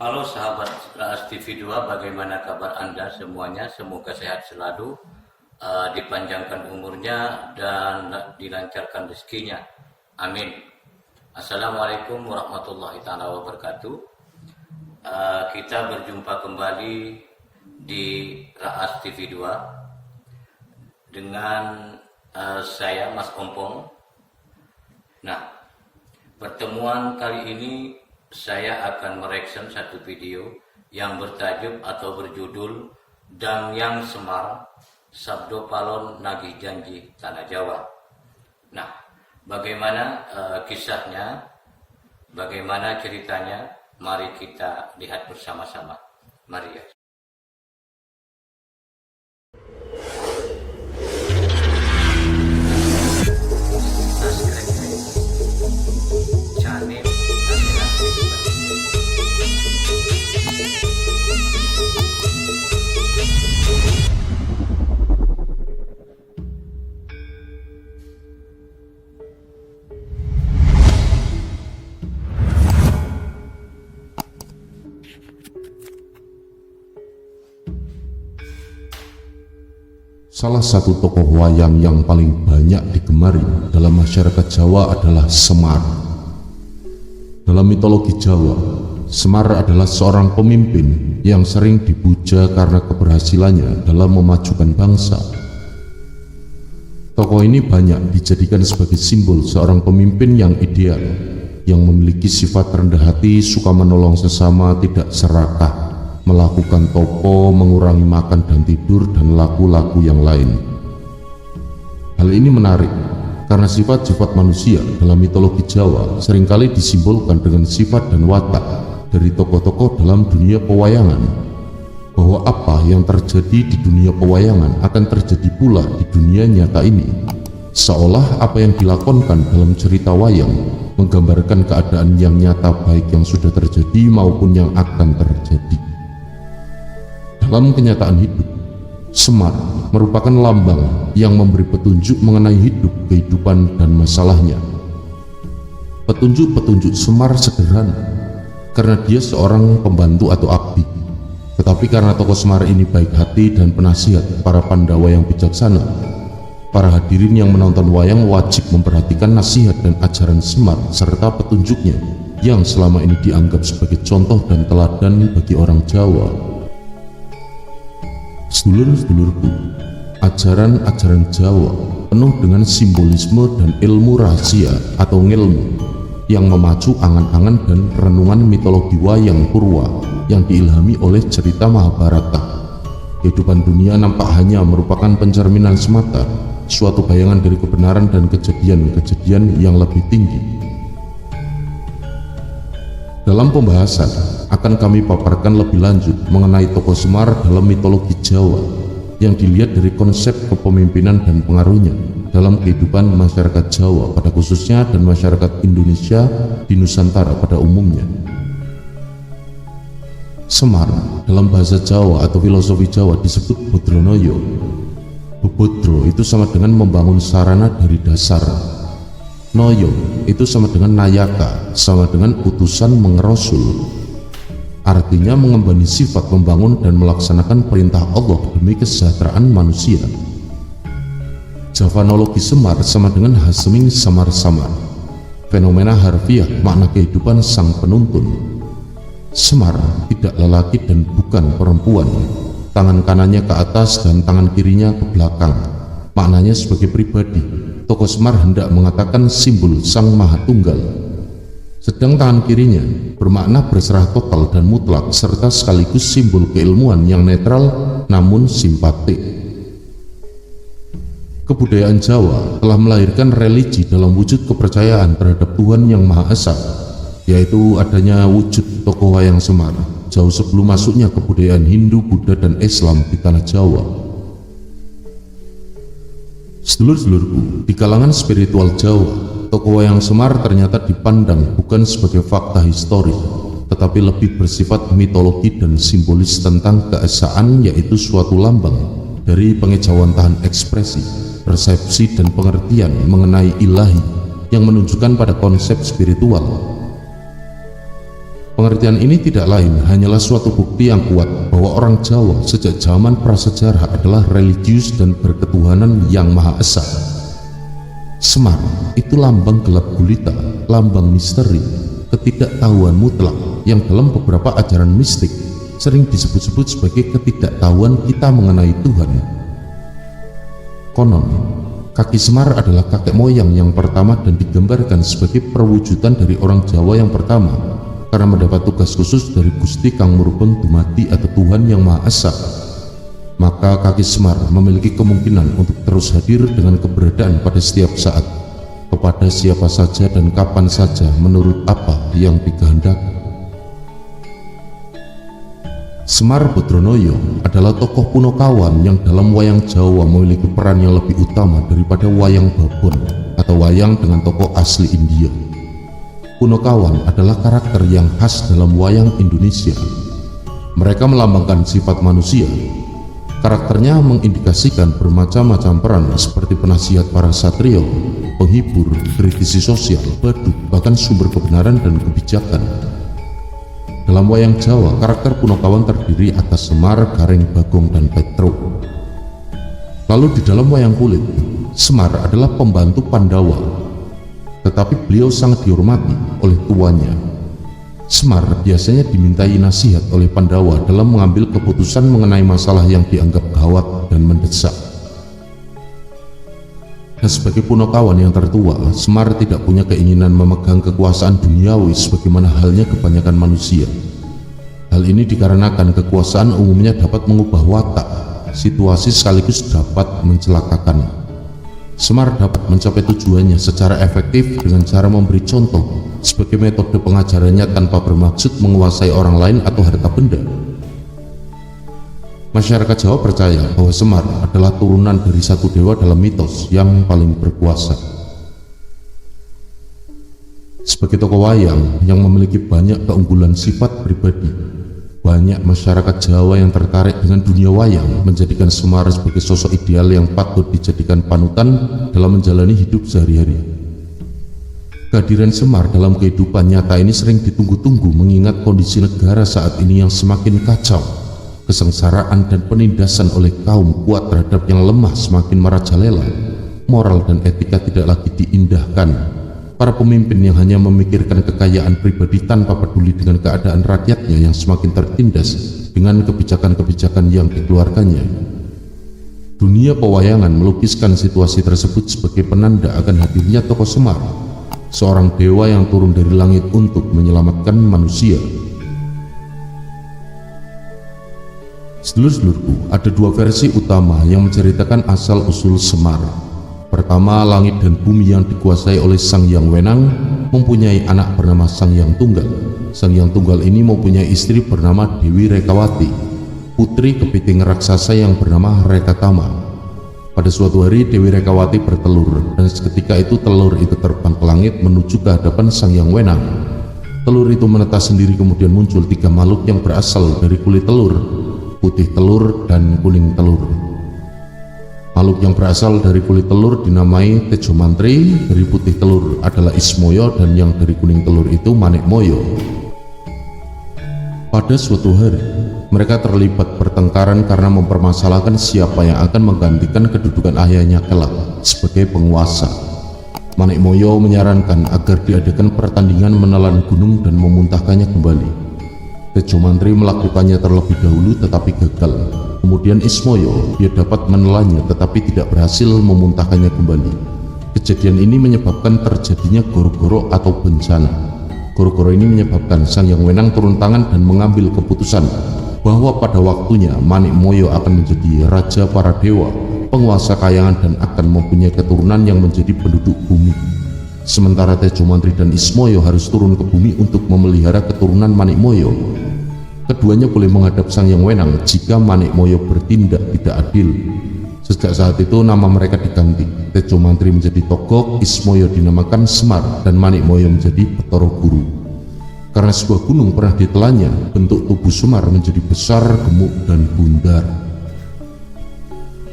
Halo sahabat Raas TV 2, bagaimana kabar Anda semuanya? Semoga sehat selalu, dipanjangkan umurnya dan dilancarkan rezekinya. Amin. Assalamualaikum warahmatullahi wabarakatuh. Kita berjumpa kembali di Raas TV 2 dengan saya Mas Ompong. Nah, pertemuan kali ini saya akan mereaction satu video yang bertajuk atau berjudul Dang Yang Semar, Sabdo Palon Nagih Janji Tanah Jawa. Nah, bagaimana kisahnya, bagaimana ceritanya, mari kita lihat bersama-sama. Mari ya. Salah satu tokoh wayang yang paling banyak digemari dalam masyarakat Jawa adalah Semar. Dalam mitologi Jawa, Semar adalah seorang pemimpin yang sering dipuja karena keberhasilannya dalam memajukan bangsa. Tokoh ini banyak dijadikan sebagai simbol seorang pemimpin yang ideal, yang memiliki sifat rendah hati, suka menolong sesama, tidak serakah, melakukan topo, mengurangi makan dan tidur, dan laku-laku yang lain. Hal ini menarik karena sifat-sifat manusia dalam mitologi Jawa seringkali disimbolkan dengan sifat dan watak dari tokoh-tokoh dalam dunia pewayangan, bahwa apa yang terjadi di dunia pewayangan akan terjadi pula di dunia nyata ini, seolah apa yang dilakonkan dalam cerita wayang menggambarkan keadaan yang nyata, baik yang sudah terjadi maupun yang akan terjadi. Dalam kenyataan hidup, Semar merupakan lambang yang memberi petunjuk mengenai hidup, kehidupan, dan masalahnya. Petunjuk-petunjuk Semar sederhana, karena dia seorang pembantu atau abdi. Tetapi karena tokoh Semar ini baik hati dan penasihat para Pandawa yang bijaksana, para hadirin yang menonton wayang wajib memperhatikan nasihat dan ajaran Semar serta petunjuknya yang selama ini dianggap sebagai contoh dan teladan bagi orang Jawa. Sedulur-sedulurku, ajaran-ajaran Jawa penuh dengan simbolisme dan ilmu rahasia atau ngilmu yang memacu angan-angan dan renungan mitologi wayang purwa yang diilhami oleh cerita Mahabharata. Kehidupan dunia nampak hanya merupakan pencerminan semata, suatu bayangan dari kebenaran dan kejadian-kejadian yang lebih tinggi. Dalam pembahasan akan kami paparkan lebih lanjut mengenai tokoh Semar dalam mitologi Jawa yang dilihat dari konsep kepemimpinan dan pengaruhnya dalam kehidupan masyarakat Jawa pada khususnya dan masyarakat Indonesia di Nusantara pada umumnya. Semar dalam bahasa Jawa atau filosofi Jawa disebut Bodronoyo. Bebodro itu sama dengan membangun sarana dari dasar. Noyo itu sama dengan nayaka, sama dengan utusan mengerosul. Artinya mengembani sifat membangun dan melaksanakan perintah Allah demi kesejahteraan manusia. Javanologi Semar sama dengan Haseming samar-samar, fenomena harfiah makna kehidupan sang penuntun. Semar tidak lelaki dan bukan perempuan, tangan kanannya ke atas dan tangan kirinya ke belakang. Maknanya sebagai pribadi, tokoh Semar hendak mengatakan simbol Sang Maha Tunggal. Sedang tangan kirinya bermakna berserah total dan mutlak serta sekaligus simbol keilmuan yang netral namun simpatik. Kebudayaan Jawa telah melahirkan religi dalam wujud kepercayaan terhadap Tuhan yang Maha Esa, yaitu adanya wujud tokoh wayang Semar jauh sebelum masuknya kebudayaan Hindu, Buddha, dan Islam di tanah Jawa. Sedulur-sedulurku, di kalangan spiritual Jawa, tokoh wayang Semar ternyata dipandang bukan sebagai fakta historis, tetapi lebih bersifat mitologi dan simbolis tentang keesaan, yaitu suatu lambang dari pengejauhan ekspresi, persepsi, dan pengertian mengenai ilahi yang menunjukkan pada konsep spiritual. Pengertian ini tidak lain hanyalah suatu bukti yang kuat bahwa orang Jawa sejak zaman prasejarah adalah religius dan berketuhanan yang Maha Esa. Semar itu lambang gelap gulita, lambang misteri, ketidaktahuan mutlak yang dalam beberapa ajaran mistik sering disebut-sebut sebagai ketidaktahuan kita mengenai Tuhan. Konon, kaki Semar adalah kakek moyang yang pertama dan digambarkan sebagai perwujudan dari orang Jawa yang pertama karena mendapat tugas khusus dari Gusti Kang Murbeng Dumadi atau Tuhan yang Maha Esa. Maka kaki Semar memiliki kemungkinan untuk terus hadir dengan keberadaan pada setiap saat, kepada siapa saja dan kapan saja menurut apa yang dikehendaki. Semar Badranaya adalah tokoh Punokawan yang dalam wayang Jawa memiliki peran yang lebih utama daripada wayang babon atau wayang dengan tokoh asli India. Punokawan adalah karakter yang khas dalam wayang Indonesia. Mereka melambangkan sifat manusia. Karakternya mengindikasikan bermacam-macam peran seperti penasihat para satrio, penghibur, kritisi sosial, badut, bahkan sumber kebenaran dan kebijakan. Dalam wayang Jawa, karakter Punokawan terdiri atas Semar, Gareng, Bagong, dan Petruk. Lalu di dalam wayang kulit, Semar adalah pembantu Pandawa, tetapi beliau sangat dihormati oleh tuannya. Semar biasanya dimintai nasihat oleh Pandawa dalam mengambil keputusan mengenai masalah yang dianggap gawat dan mendesak. Dan sebagai Punokawan yang tertua, Semar tidak punya keinginan memegang kekuasaan duniawi sebagaimana halnya kebanyakan manusia. Hal ini dikarenakan kekuasaan umumnya dapat mengubah watak, situasi sekaligus dapat mencelakakan. Semar dapat mencapai tujuannya secara efektif dengan cara memberi contoh sebagai metode pengajarannya tanpa bermaksud menguasai orang lain atau harta benda. Masyarakat Jawa percaya bahwa Semar adalah turunan dari satu dewa dalam mitos yang paling berkuasa. Sebagai tokoh wayang yang memiliki banyak keunggulan sifat pribadi, banyak masyarakat Jawa yang tertarik dengan dunia wayang menjadikan Semar sebagai sosok ideal yang patut dijadikan panutan dalam menjalani hidup sehari-hari. Kehadiran Semar dalam kehidupan nyata ini sering ditunggu-tunggu mengingat kondisi negara saat ini yang semakin kacau. Kesengsaraan dan penindasan oleh kaum kuat terhadap yang lemah semakin merajalela. Moral dan etika tidak lagi diindahkan. Para pemimpin yang hanya memikirkan kekayaan pribadi tanpa peduli dengan keadaan rakyatnya yang semakin tertindas dengan kebijakan-kebijakan yang dikeluarkannya. Dunia pewayangan melukiskan situasi tersebut sebagai penanda akan hadirnya tokoh Semar, seorang dewa yang turun dari langit untuk menyelamatkan manusia. Sedulur-sedulurku, ada dua versi utama yang menceritakan asal-usul Semar. Pertama, langit dan bumi yang dikuasai oleh Sang Hyang Wenang mempunyai anak bernama Sang Hyang Tunggal. Sang Hyang Tunggal ini mempunyai istri bernama Dewi Rekawati, putri kepiting raksasa yang bernama Rekatama. Pada suatu hari Dewi Rekawati bertelur, dan seketika itu telur itu terbang ke langit menuju ke hadapan Sang Hyang Wenang. Telur itu menetas sendiri, kemudian muncul tiga makhluk yang berasal dari kulit telur, putih telur dan kuning telur. Makhluk yang berasal dari kulit telur dinamai Tejo Mantri, dari putih telur adalah Ismoyo, dan yang dari kuning telur itu Manik Moyo. Pada suatu hari, mereka terlibat pertengkaran karena mempermasalahkan siapa yang akan menggantikan kedudukan ayahnya kelak sebagai penguasa. Manik Moyo menyarankan agar diadakan pertandingan menelan gunung dan memuntahkannya kembali. Tejo Mantri melakukannya terlebih dahulu tetapi gagal. Kemudian Ismoyo, dia dapat menelannya tetapi tidak berhasil memuntahkannya kembali. Kejadian ini menyebabkan terjadinya goro-goro atau bencana. Goro-goro ini menyebabkan Sang Hyang Wenang turun tangan dan mengambil keputusan bahwa pada waktunya Manik Moyo akan menjadi raja para dewa, penguasa kayangan, dan akan mempunyai keturunan yang menjadi penduduk bumi. Sementara Tejo Mantri dan Ismoyo harus turun ke bumi untuk memelihara keturunan Manik Moyo. Keduanya boleh menghadap Sang Hyang Wenang jika Manik Moyo bertindak tidak adil. Sejak saat itu nama mereka diganti. Tejo Mantri menjadi Togok, Ismoyo dinamakan Semar, dan Manik Moyo menjadi Betara Guru. Karena sebuah gunung pernah ditelannya, bentuk tubuh Semar menjadi besar, gemuk, dan bundar.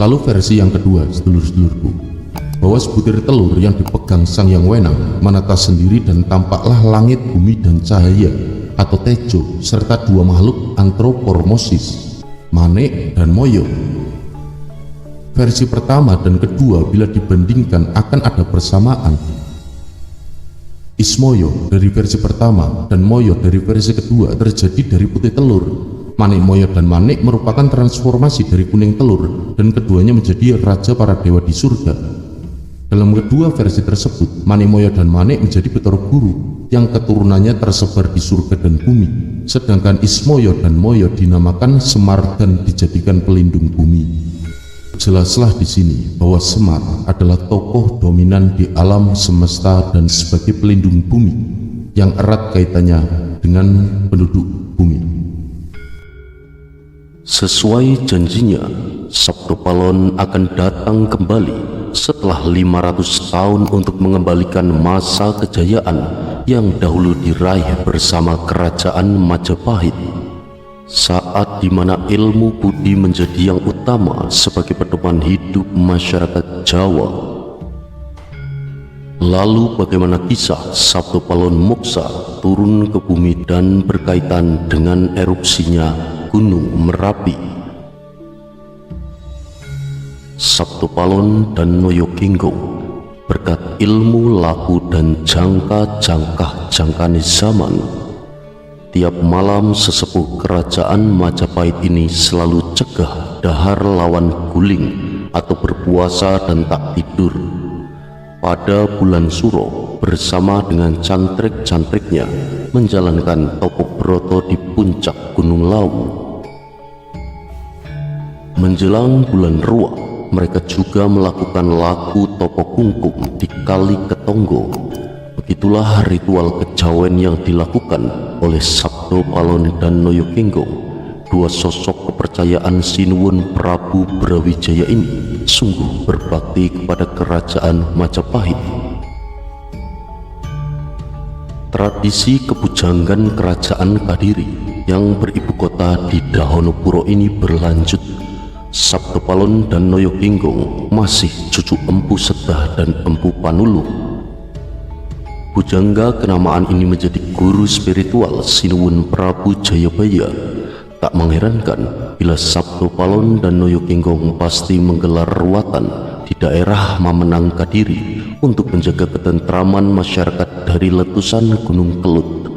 Lalu versi yang kedua, sedulur-sedulurku, bahwa sebutir telur yang dipegang Sang Hyang Wenang menetas sendiri dan tampaklah langit, bumi, dan cahaya atau Tejo, serta dua makhluk antropomorfis, Manik dan Moyo. Versi pertama dan kedua bila dibandingkan akan ada persamaan. Ismoyo dari versi pertama dan Moyo dari versi kedua terjadi dari putih telur. Manik, Moyo, dan Manik merupakan transformasi dari kuning telur dan keduanya menjadi raja para dewa di surga. Dalam kedua versi tersebut, Manik, Moyo, dan Manik menjadi Bathara Guru yang keturunannya tersebar di surga dan bumi, sedangkan Ismoyo dan Moyo dinamakan Semar dan dijadikan pelindung bumi. Jelaslah di sini bahwa Semar adalah tokoh dominan di alam semesta dan sebagai pelindung bumi yang erat kaitannya dengan penduduk bumi. Sesuai janjinya, Sabto Palon akan datang kembali setelah 500 tahun untuk mengembalikan masa kejayaan yang dahulu diraih bersama kerajaan Majapahit, saat dimana ilmu budi menjadi yang utama sebagai pedoman hidup masyarakat Jawa. Lalu bagaimana kisah Sabto Palon Moksa turun ke bumi dan berkaitan dengan erupsinya Gunung Merapi? Sabto Palon dan Noyo Kinggong berkat ilmu laku dan jangka-jangkane zaman, tiap malam sesepuh kerajaan Majapahit ini selalu cegah dahar lawan guling atau berpuasa dan tak tidur. Pada bulan Suro bersama dengan cantrik-cantriknya menjalankan topo broto di puncak Gunung Lawu. Menjelang bulan Ruak, mereka juga melakukan laku topo kungkum di Kali Ketonggo. Begitulah ritual kejawen yang dilakukan oleh Sabto Palon dan Noyo Kinggong. Dua sosok kepercayaan Sinuwun Prabu Brawijaya ini sungguh berbakti kepada kerajaan Majapahit. Tradisi kebujangan kerajaan Kadiri yang beribu kota di Dahonopuro ini berlanjut. Sabto Palon dan Noyo Kinggong masih cucu Empu Sedah dan Empu Panuluh. Bujangga kenamaan ini menjadi guru spiritual Sinuwun Prabu Jayabaya. Tak mengherankan bila Sabto Palon dan Noyo Kinggong pasti menggelar ruatan di daerah Mamenang Kadiri untuk menjaga ketentraman masyarakat dari letusan Gunung Kelut.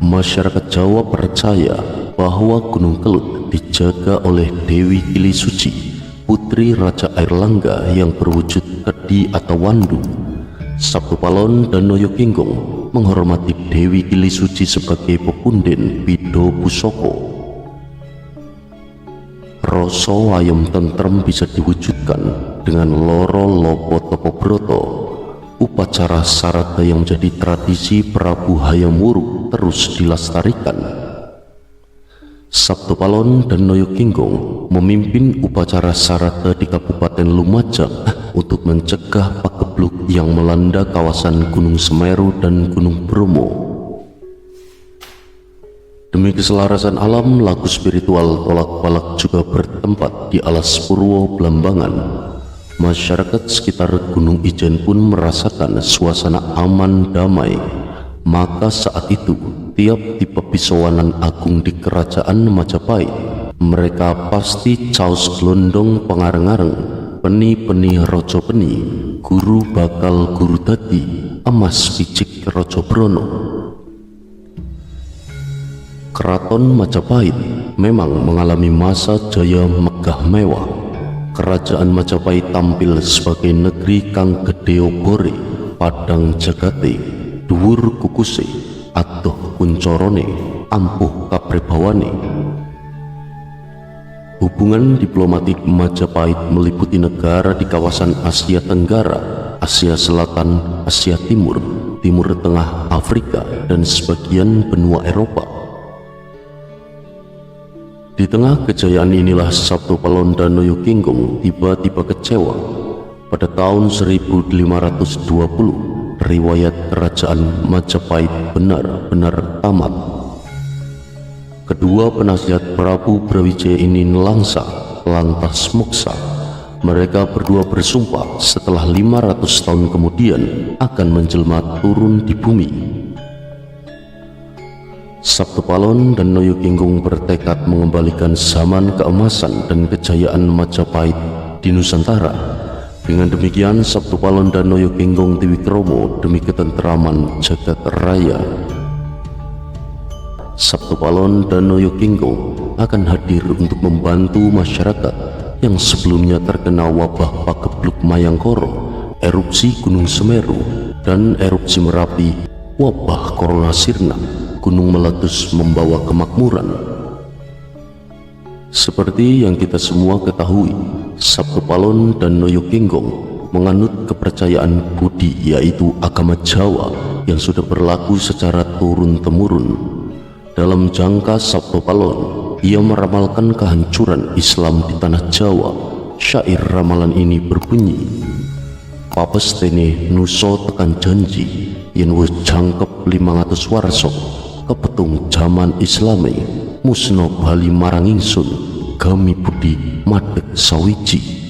Masyarakat Jawa percaya bahwa Gunung Kelut dijaga oleh Dewi Kili Suci, putri Raja Airlangga yang berwujud kedi atau wandu. Sabto Palon dan Noyo Kinggong menghormati Dewi Kili Suci sebagai pepunden Pido Pusoko. Rasa wayem tentrem bisa diwujudkan dengan loro lopo topo broto. Upacara sarada yang menjadi tradisi Prabu Hayam Wuruk terus dilestarikan. Sabto Palon dan Noyo Kinggong memimpin upacara sarada di Kabupaten Lumajang untuk mencegah pagebluk yang melanda kawasan Gunung Semeru dan Gunung Bromo. Demi keselarasan alam, lagu spiritual Tolak Balak juga bertempat di Alas Purwo Blambangan. Masyarakat sekitar Gunung Ijen pun merasakan suasana aman damai. Maka saat itu, tiap di pepisowanan agung di kerajaan Majapahit, mereka pasti caos glondong pengareng-areng, peni-peni rojo peni, guru bakal guru dadi, emas picik rojo brono. Keraton Majapahit memang mengalami masa jaya megah mewah. Kerajaan Majapahit tampil sebagai negeri kang gedhe bore, padang jagate, dhuwur kukuse, atuh kuncorone, ampuh kaprebawane. Hubungan diplomatik Majapahit meliputi negara di kawasan Asia Tenggara, Asia Selatan, Asia Timur, Timur Tengah, Afrika, dan sebagian benua Eropa. Di tengah kejayaan inilah Sabto Palon dan Noyo Kinggong tiba-tiba kecewa. Pada tahun 1520, riwayat kerajaan Majapahit benar-benar tamat. Kedua penasihat Prabu Brawijaya ini nelangsa, lantas moksa. Mereka berdua bersumpah setelah 500 tahun kemudian akan menjelma turun di bumi. Sabtu Palon dan Noyo Kinggung bertekad mengembalikan zaman keemasan dan kejayaan Majapahit di Nusantara. Dengan demikian, Sabtu Palon dan Noyo Kinggung Tiwikromo demi ketentraman jagat raya. Sabtu Palon dan Noyo Kinggung akan hadir untuk membantu masyarakat yang sebelumnya terkena wabah pagebluk Mayangkoro, erupsi Gunung Semeru, dan erupsi Merapi, wabah Corona Sirna, gunung meletus membawa kemakmuran. Seperti yang kita semua ketahui, Sabtu Palon dan Noyo Kinggung menganut kepercayaan Budi, yaitu agama Jawa yang sudah berlaku secara turun-temurun. Dalam jangka Sabtu Palon, ia meramalkan kehancuran Islam di tanah Jawa. Syair ramalan ini berbunyi, "Papestene nuso tekan janji, yen wis jangkep 500 warsa, kepetung jaman Islami, musno bali marang ingsun, gami budi madeg sawiji."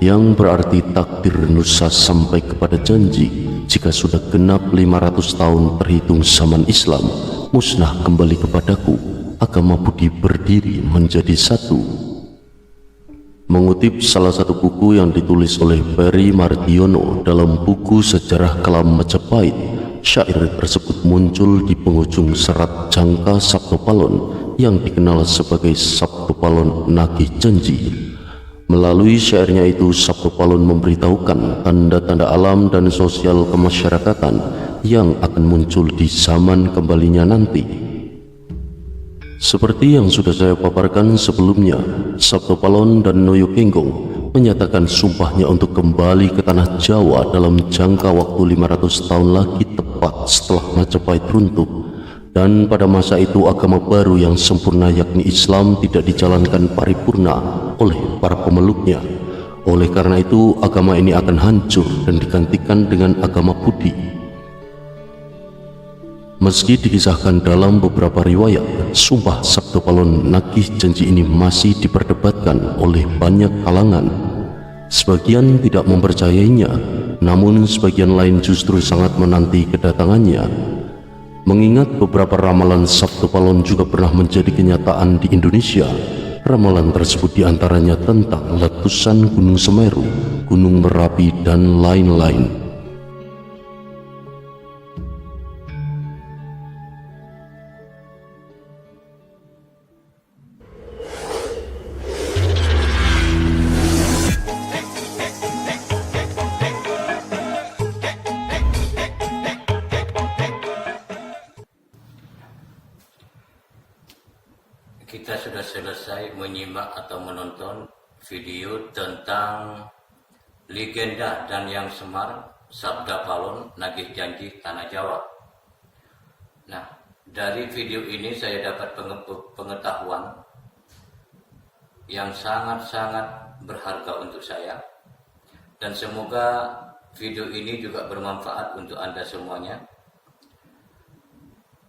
Yang berarti takdir Nusa sampai kepada janji. Jika sudah genap 500 tahun terhitung zaman Islam, musnah kembali kepadaku, agama budi berdiri menjadi satu. Mengutip salah satu buku yang ditulis oleh Peri Mardiono dalam buku Sejarah Kelam Majapahit, syair tersebut muncul di penghujung serat jangka Sabtu Palon yang dikenal sebagai Sabtu Palon Nagih Janji. Melalui syairnya itu, Sabtu Palon memberitahukan tanda-tanda alam dan sosial kemasyarakatan yang akan muncul di zaman kembalinya nanti. Seperti yang sudah saya paparkan sebelumnya, Sabtu Palon dan Noyo Kinggung menyatakan sumpahnya untuk kembali ke tanah Jawa dalam jangka waktu 500 tahun lagi, tepat setelah Majapahit runtuh. Dan pada masa itu agama baru yang sempurna yakni Islam tidak dijalankan paripurna oleh para pemeluknya. Oleh karena itu agama ini akan hancur dan digantikan dengan agama Budi. Meski dikisahkan dalam beberapa riwayat, sumpah Sabtu Palon Nagih Janji ini masih diperdebatkan oleh banyak kalangan. Sebagian tidak mempercayainya, namun sebagian lain justru sangat menanti kedatangannya. Mengingat beberapa ramalan Sabtu Palon juga pernah menjadi kenyataan di Indonesia. Ramalan tersebut diantaranya tentang letusan Gunung Semeru, Gunung Merapi, dan lain-lain. Kita sudah selesai menyimak atau menonton video tentang legenda dan yang semar Sabda Palon Nagih Janji Tanah Jawa. Nah, dari video ini saya dapat pengetahuan yang sangat-sangat berharga untuk saya, dan semoga video ini juga bermanfaat untuk Anda semuanya.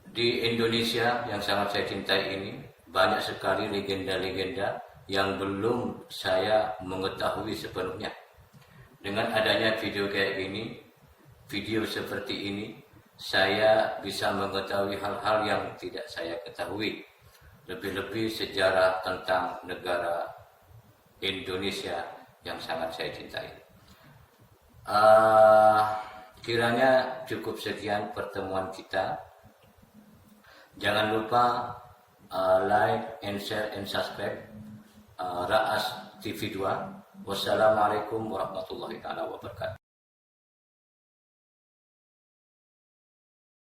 Di Indonesia yang sangat saya cintai ini, banyak sekali legenda-legenda yang belum saya mengetahui sepenuhnya. Dengan adanya video kayak gini, video seperti ini, saya bisa mengetahui hal-hal yang tidak saya ketahui. Lebih-lebih sejarah tentang negara Indonesia yang sangat saya cintai. Kiranya cukup sekian pertemuan kita. Jangan lupa like and share and subscribe Raas TV 2. Wassalamualaikum warahmatullahi wabarakatuh.